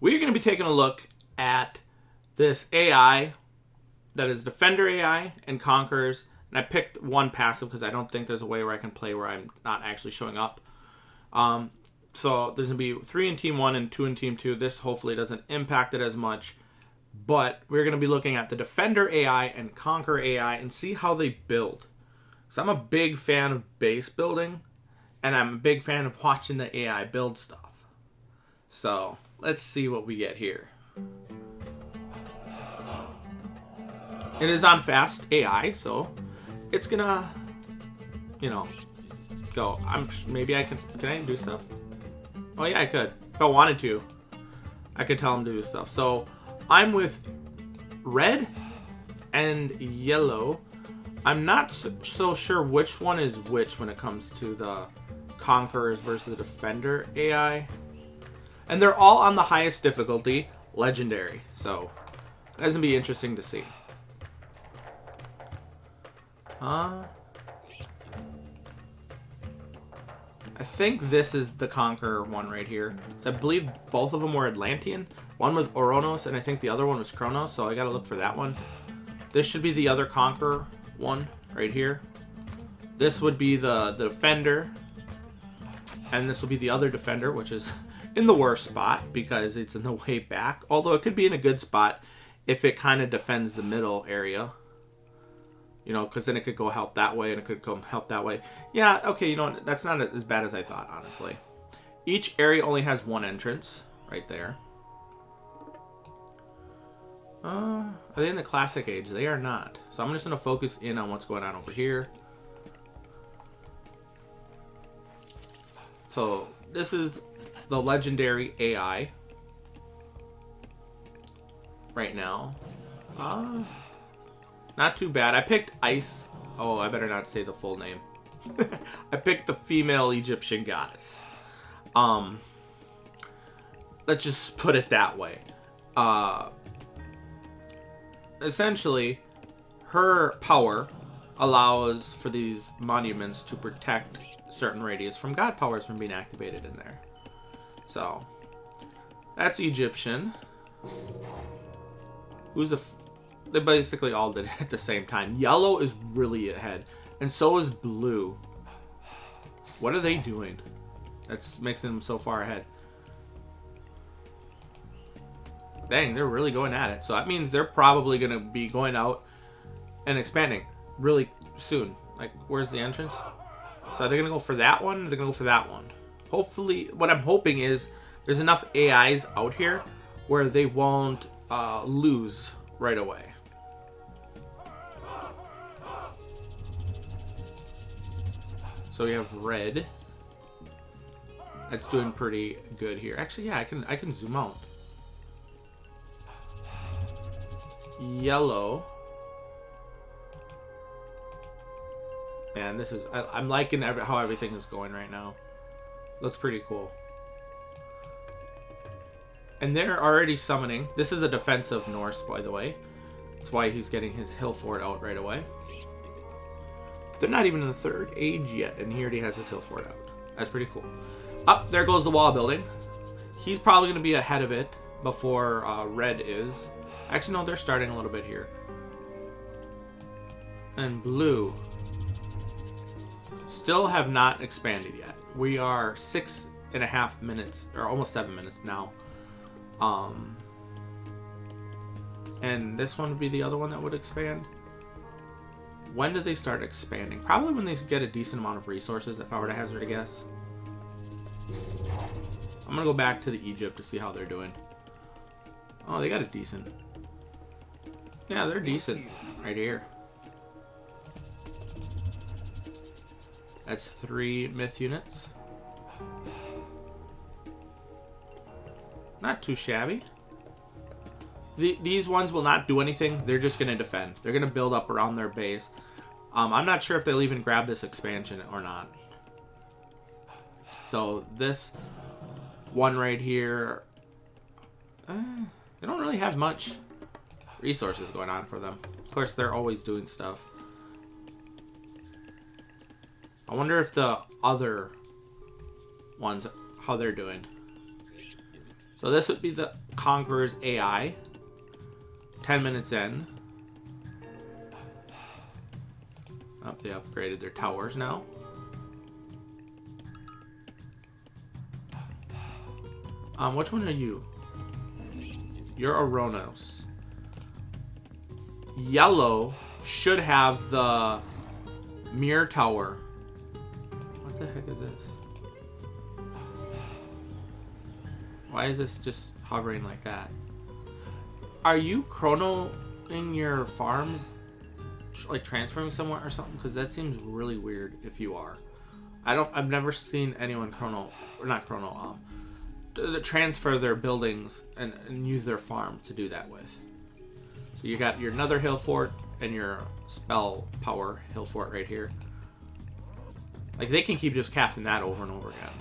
we're going to be taking a look at this AI that is Defender AI and Conquerors. And I picked one passive because I don't think there's a way where I can play where I'm not actually showing up. So there's going to be 3 in Team 1 and 2 in Team 2. This hopefully doesn't impact it as much. But we're going to be looking at the Defender AI and Conqueror AI and see how they build. So I'm a big fan of base building. And I'm a big fan of watching the AI build stuff. So let's see what we get here. It is on fast AI, so it's gonna, go. Maybe I can I do stuff? Oh yeah, I could. If I wanted to, I could tell him to do stuff. So I'm with red and yellow. I'm not so sure which one is which when it comes to the Conquerors versus the Defender AI. And they're all on the highest difficulty, Legendary. So that's gonna be interesting to see. I think this is the Conqueror one right here. So I believe both of them were Atlantean. One was Oronos, and I think the other one was Kronos, so I gotta look for that one. This should be the other Conqueror one right here. This would be the Defender. And this will be the other Defender, which is in the worst spot because it's in the way back. Although it could be in a good spot if it kind of defends the middle area. Because then it could go help that way and it could come help that way. Yeah, okay, that's not as bad as I thought, honestly. Each area only has one entrance right there. Are they in the Classic Age? They are not. So I'm just going to focus in on what's going on over here. So this is the Legendary AI right now. Not too bad. I picked Ice. Oh, I better not say the full name. I picked the female Egyptian goddess. Let's just put it that way. Essentially, her power allows for these monuments to protect certain radius from god powers from being activated in there. So, that's Egyptian. They basically all did it at the same time. Yellow is really ahead. And so is blue. What are they doing? That's makes them so far ahead. Dang, they're really going at it. So that means they're probably going to be going out and expanding really soon. Like, where's the entrance? So are they going to go for that one? Or are they going to go for that one? Hopefully, what I'm hoping is there's enough AIs out here where they won't lose right away. So we have red. That's doing pretty good here. Actually, yeah, I can zoom out. Yellow. Man, this is... I'm liking how everything is going right now. Looks pretty cool. And they're already summoning. This is a defensive Norse, by the way. That's why he's getting his hill fort out right away. They're not even in the third age yet, and he already has his hill fort out. That's pretty cool. Up there goes the wall building. He's probably going to be ahead of it before red is. Actually, no, they're starting a little bit here. And blue still have not expanded yet. We are 6.5 minutes, or almost 7 minutes now. And this one would be the other one that would expand. When do they start expanding? Probably when they get a decent amount of resources, if I were to hazard a guess. I'm going to go back to the Egypt to see how they're doing. Oh, they got a decent. Yeah, they're decent right here. That's 3 myth units. Not too shabby. These ones will not do anything. They're just going to defend. They're going to build up around their base. I'm not sure if they'll even grab this expansion or not. So this one right here, they don't really have much resources going on for them. Of course, they're always doing stuff. I wonder if the other ones, how they're doing. So this would be the Conqueror's AI. 10 minutes in. Oh, they upgraded their towers now. Which one are you? You're Oronos. Yellow should have the mirror tower. What the heck is this? Why is this just hovering like that? Are you chronoing your farms? Like transferring somewhere or something? Because that seems really weird if you are. I've never seen anyone transfer their buildings and use their farm to do that with. So you got your Nether Hill Fort and your Spell Power Hill Fort right here. Like they can keep just casting that over and over again.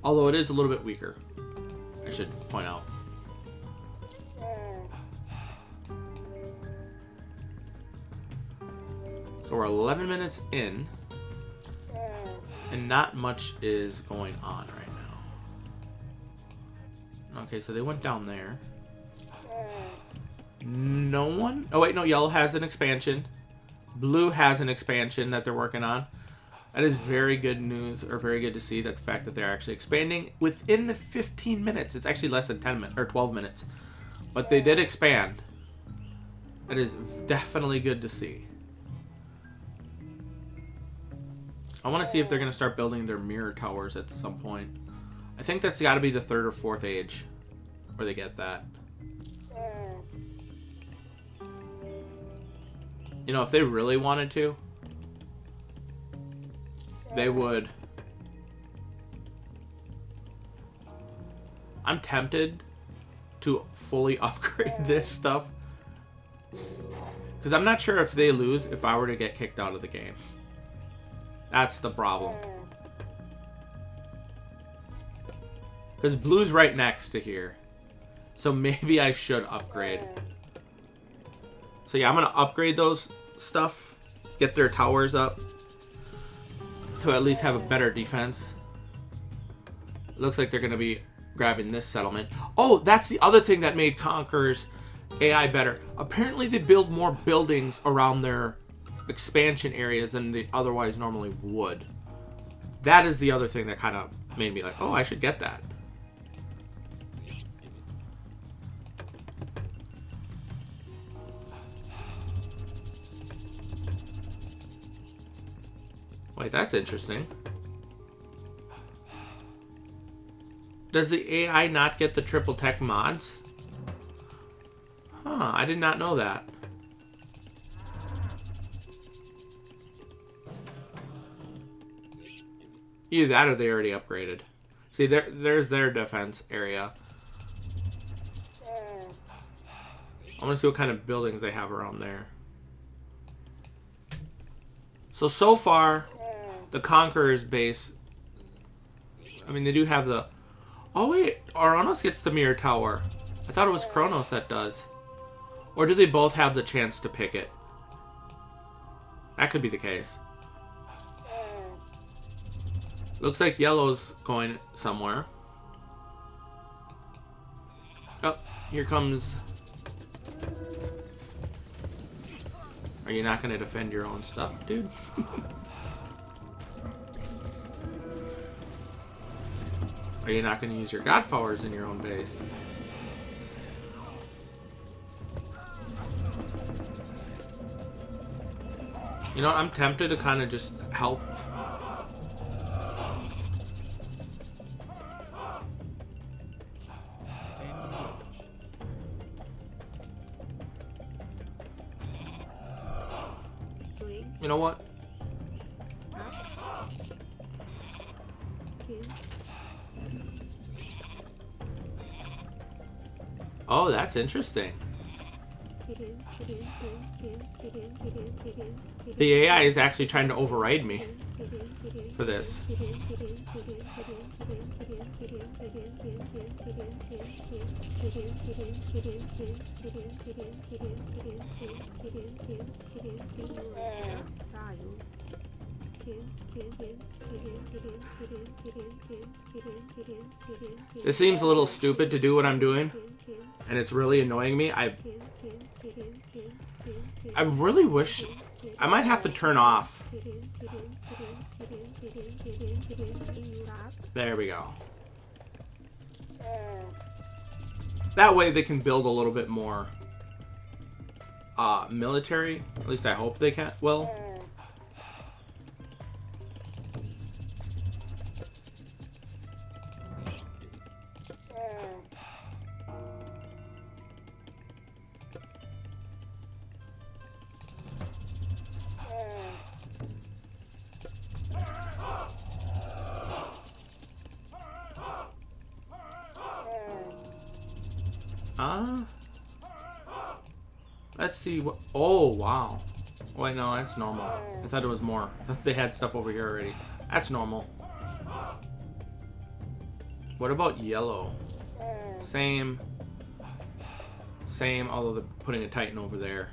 Although it is a little bit weaker, I should point out. So we're 11 minutes in, and not much is going on right now. Okay, so they went down there. No one? Oh wait, no, yellow has an expansion. Blue has an expansion that they're working on. That is very good news, or very good to see that the fact that they're actually expanding within the 15 minutes. It's actually less than 10 minutes, or 12 minutes. But they did expand. That is definitely good to see. I want to see if they're going to start building their mirror towers at some point. I think that's got to be the 3rd or 4th age where they get that. You know, if they really wanted to, they would. I'm tempted to fully upgrade this stuff. Because I'm not sure if they lose if I were to get kicked out of the game. That's the problem. Because blue's right next to here. So maybe I should upgrade. So yeah, I'm going to upgrade those stuff. Get their towers up. To at least have a better defense. It looks like they're going to be grabbing this settlement. Oh, that's the other thing that made Conqueror's AI better. Apparently they build more buildings around their expansion areas than they otherwise normally would. That is the other thing that kind of made me like, oh, I should get that. Wait, that's interesting. Does the AI not get the triple tech mods? Huh, I did not know that. Either that or they already upgraded. See, there's their defense area. I want to see what kind of buildings they have around there. So far, the Conqueror's base... I mean, they do have the... Oh, wait. Oronos gets the mirror tower. I thought it was Kronos that does. Or do they both have the chance to pick it? That could be the case. Looks like yellow's going somewhere. Oh, here comes... Are you not going to defend your own stuff, dude? Are you not going to use your god powers in your own base? You know, I'm tempted to kind of just help. You know what? Oh, that's interesting. The AI is actually trying to override me for this. This seems a little stupid to do what I'm doing, and it's really annoying me. I really wish... I might have to turn off. There we go. That way they can build a little bit more military. At least I hope they can. Well... Let's see what... Oh, wow. Wait, no, that's normal. I thought it was more. I thought they had stuff over here already. That's normal. What about yellow? Same. Same, although they're putting a Titan over there.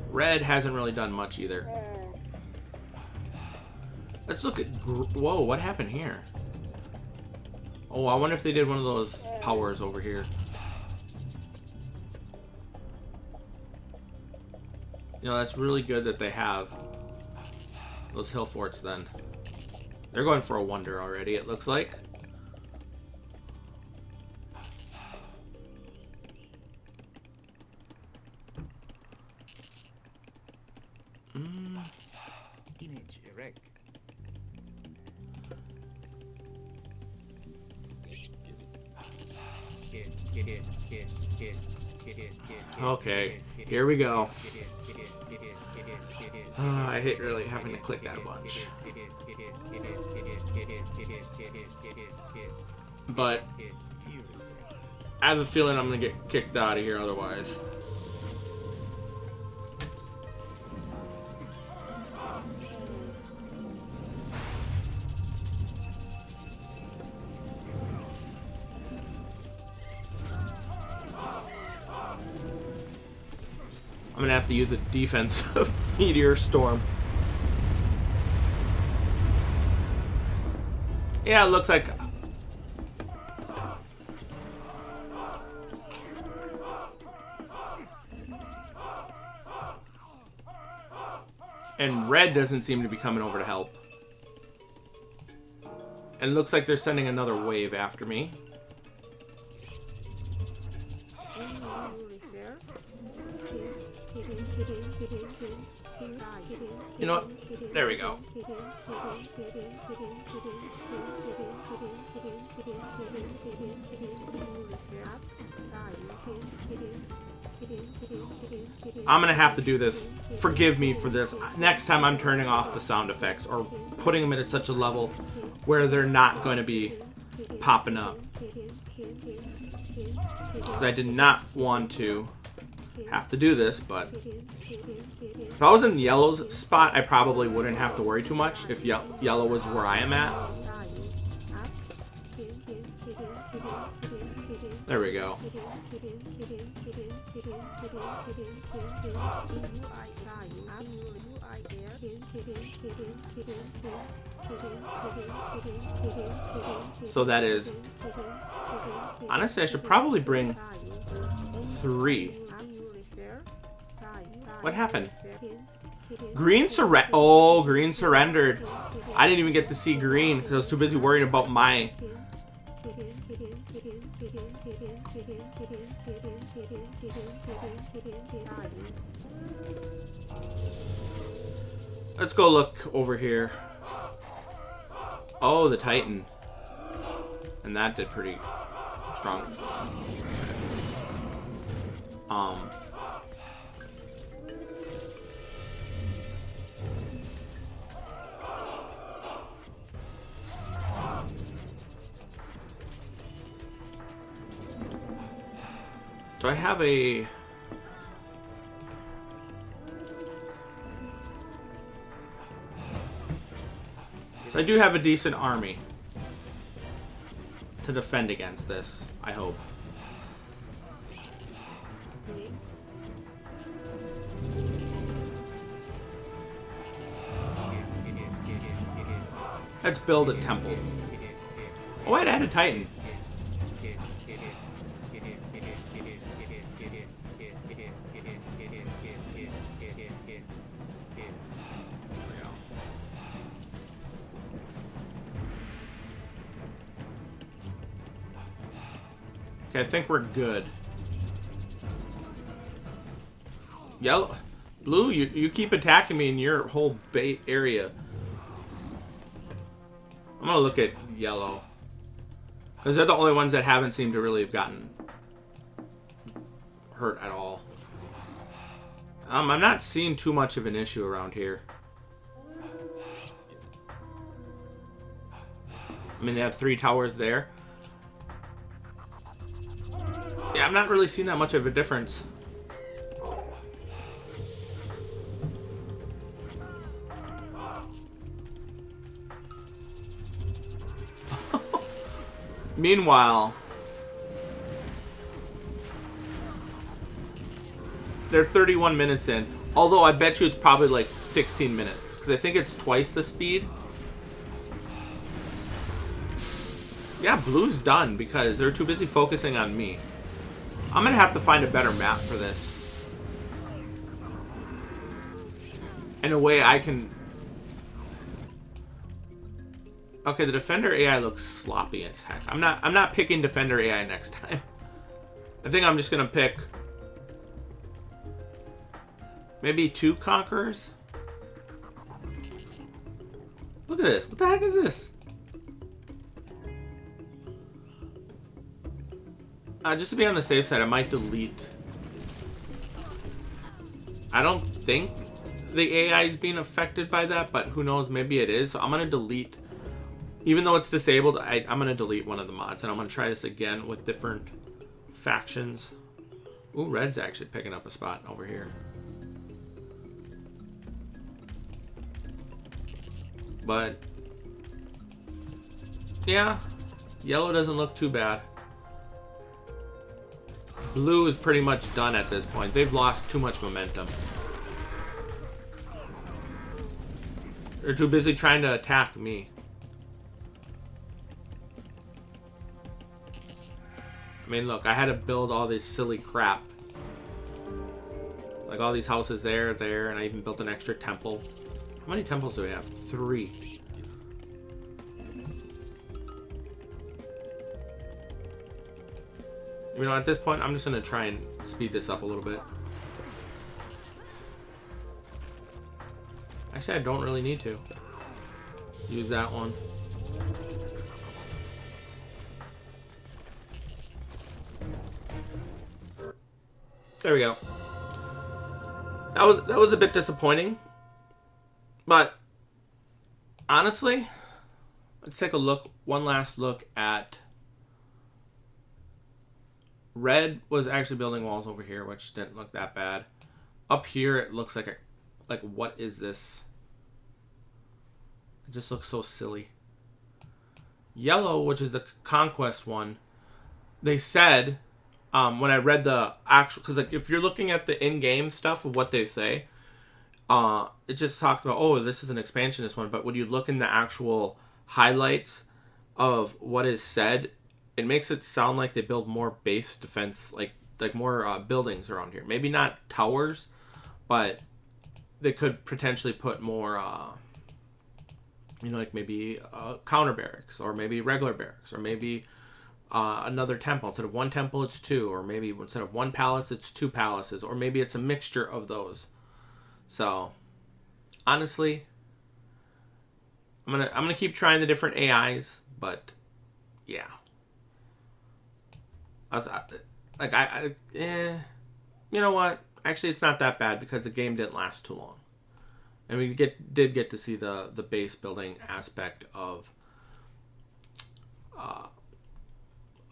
Red hasn't really done much either. Let's look at... Whoa, what happened here? Oh, I wonder if they did one of those powers over here. You know, that's really good that they have those hill forts then. They're going for a wonder already, it looks like. Image erect. Okay, here we go. I hate really having to click that a bunch. But I have a feeling I'm gonna get kicked out of here otherwise. I'm gonna have to use a defensive meteor storm. Yeah, it looks like... And red doesn't seem to be coming over to help. And it looks like they're sending another wave after me. You know what? There we go. I'm gonna have to do this. Forgive me for this. Next time I'm turning off the sound effects or putting them at such a level where they're not going to be popping up. Because I did not want to have to do this, but if I was in yellow's spot, I probably wouldn't have to worry too much if yellow was where I am at. There we go. So that is... Honestly, I should probably bring 3. What happened? Green surrendered. Oh, green surrendered. I didn't even get to see green because I was too busy worrying about my... Let's go look over here. Oh, the Titan. And that did pretty strong. Do I have a... So I do have a decent army to defend against this, I hope. Let's build a temple. Oh wait, I had a Titan. Okay, I think we're good. Yellow, blue, you keep attacking me in your whole bait area. I'm gonna look at yellow, because they're the only ones that haven't seemed to really have gotten hurt at all. I'm not seeing too much of an issue around here. I mean, they have 3 towers there. Yeah, I'm not really seeing that much of a difference. Meanwhile, they're 31 minutes in. Although I bet you it's probably like 16 minutes. Because I think it's twice the speed. Yeah, blue's done because they're too busy focusing on me. I'm going to have to find a better map for this. In a way I can... Okay, the Defender AI looks sloppy as heck. I'm not picking Defender AI next time. I think I'm just going to pick... maybe 2 Conquerors? Look at this. What the heck is this? Just to be on the safe side, I might delete. I don't think the AI is being affected by that, but who knows, maybe it is. So I'm going to delete, even though it's disabled, I'm going to delete one of the mods. And I'm going to try this again with different factions. Ooh, red's actually picking up a spot over here. But, yeah, yellow doesn't look too bad. Blue is pretty much done at this point. They've lost too much momentum. They're too busy trying to attack me. I mean, look, I had to build all this silly crap. Like all these houses there, and I even built an extra temple. How many temples do we have? 3. You know, at this point, I'm just going to try and speed this up a little bit. Actually, I don't really need to use that one. There we go. That was a bit disappointing. But honestly, let's take a look, one last look at red was actually building walls over here, which didn't look that bad. Up here, it looks like what is this? It just looks so silly. Yellow, which is the conquest one, they said when I read the actual, because like if you're looking at the in-game stuff of what they say, it just talks about, oh, this is an expansionist one, but when you look in the actual highlights of what is said, it makes it sound like they build more base defense, like more buildings around here. Maybe not towers, but they could potentially put more, like maybe counter barracks, or maybe regular barracks, or maybe another temple. Instead of 1 temple, it's 2, or maybe instead of 1 palace, it's 2 palaces, or maybe it's a mixture of those. So, honestly, I'm gonna keep trying the different AIs, but yeah. You know what? Actually, it's not that bad because the game didn't last too long, and we did get to see the base building aspect of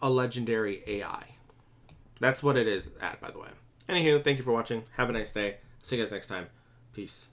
a legendary AI. That's what it is at, by the way. Anywho, thank you for watching. Have a nice day. See you guys next time. Peace.